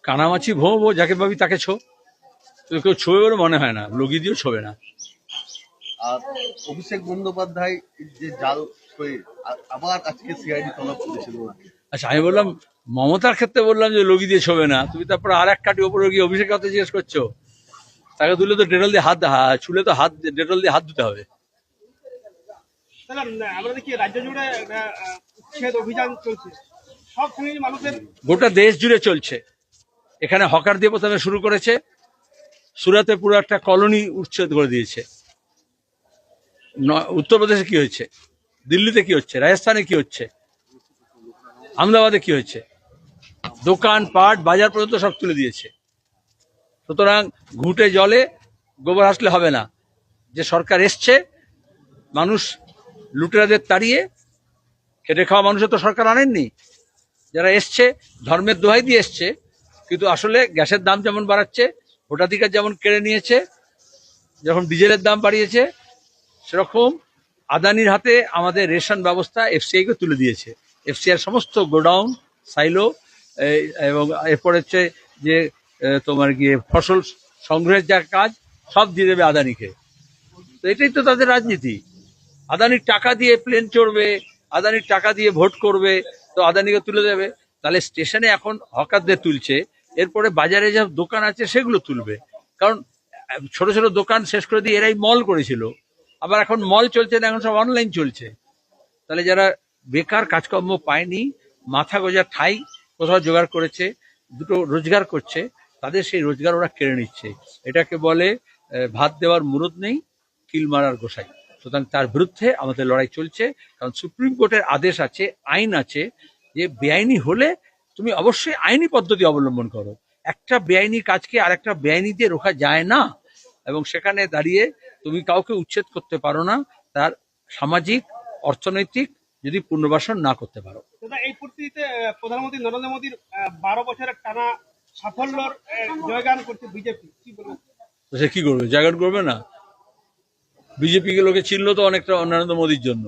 কানামাছি ভোঁ যাকে পাবি তাকে ছো, কেউ ছোবে বলে মনে হয় না, লগি দিয়েও ছোবে না। আর অভিষেক বন্দ্যোপাধ্যায় যে জাল হয়ে আবার আজকে সিআইডি তলব করেছিল। আচ্ছা, আমি বললাম মমতার ক্ষেত্রে বললাম যে লগি দিয়ে ছোবে না, তুমি তারপর আর এক কাটি ওপরে গিয়ে অভিষেক কথা জিজ্ঞেস করছো। তাকে তুলে তো ডেটল দিয়ে হাত ছুলে তো হাত ডেটল দিয়ে হাত ধুতে হবে। আমরা দেখি রাজ্য জুড়ে উচ্ছেদ অভিযান চলছে, সব শ্রেণীর মানুষের, গোটা দেশ জুড়ে চলছে। এখানে হকার দিয়ে প্রথমে শুরু করেছে, সুরাতে পুরো একটা কলোনি উচ্ছেদ করে দিয়েছে। উত্তরপ্রদেশে কি হয়েছে, দিল্লিতে কি হচ্ছে, রাজস্থানে কি হচ্ছে, আহমেদাবাদে কি হয়েছে, দোকান পাট বাজার পর্যন্ত সব তুলে দিয়েছে। সুতরাং ঘুঁটে জলে গোবর হাসলে হবে না। যে সরকার এসছে, মানুষ লুটেরাদের তাড়িয়ে খেটে খাওয়া মানুষের তো সরকার আনেননি। যারা এসছে ধর্মের দোহাই দিয়ে এসছে, কিন্তু আসলে গ্যাসের দাম যেমন বাড়াচ্ছে, ভোটাধিকার যেমন কেড়ে নিয়েছে, যখন ডিজেলের দাম বাড়িয়েছে, সেরকম আদানির হাতে আমাদের রেশন ব্যবস্থা এফসিআইকে তুলে দিয়েছে। এফসিআই সমস্ত গোডাউন, সাইলো এবং এরপর হচ্ছে যে তোমার গিয়ে ফসল সংগ্রহের যা কাজ, সব দিয়ে দেবে আদানিকে। তো এটাই তো তাদের রাজনীতি। আদানির টাকা দিয়ে প্লেন চড়বে, আদানির টাকা দিয়ে ভোট করবে, তো আদানিকে তুলে দেবে। তাহলে স্টেশনে এখন হকারদের তুলছে, এরপরে বাজারে যা দোকান আছে সেগুলো তুলবে। কারণ ছোট ছোট দোকান শেষ করে দিয়ে এরাই মল করেছিল, আবার এখন মল চলছে না, এখন সব অনলাইন চলছে। তাহলে যারা বেকার কাজকর্ম পায়নি, মাথা গোজার ঠাই কোথাও জোগাড় করেছে, দুটো রোজগার করছে, তাদের সেই রোজগার ওরা কেড়ে নিচ্ছে। এটাকে বলে ভাত দেওয়ার মুরদ নেই, কিল মারার গোসাই। সুতরাং তার বিরুদ্ধে আমাদের লড়াই চলছে। কারণ সুপ্রিম কোর্টের আদেশ আছে, আইন আছে, যে বেআইনি হলে তুমি অবশ্যই আইনি পদ্ধতি অবলম্বন করো। একটা বেআইনি কাজকে আর একটা বেআইনি দিয়ে রোখা যায় না, এবং সেখানে দাঁড়িয়ে তুমি কাউকে উচ্ছেদ করতে পারো না তার সামাজিক অর্থনৈতিক যদি পুনর্বাসন না করতে পারো। এই পরিস্থিতিতে প্রধানমন্ত্রী নরেন্দ্র মোদীর 12 বছরের টানা সাফল্যর জয়গান করছে বিজেপি, কি বলবেন? সে কি করবে, জয়গান করবে না? বিজেপিকে লোকে চিনলো তো অনেকটা নরেন্দ্র মোদীর জন্য,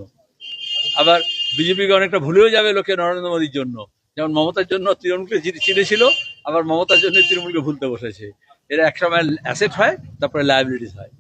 আবার বিজেপিকে অনেকটা ভুলেও যাবে লোকে নরেন্দ্র মোদীর জন্য। যেমন মমতার জন্য তৃণমূলকে চিনেছিল, আবার মমতার জন্য তৃণমূলকে ভুলতে বসেছে। এরা একসময় অ্যাসেট হয়, তারপরে লায়াবিলিটিস হয়।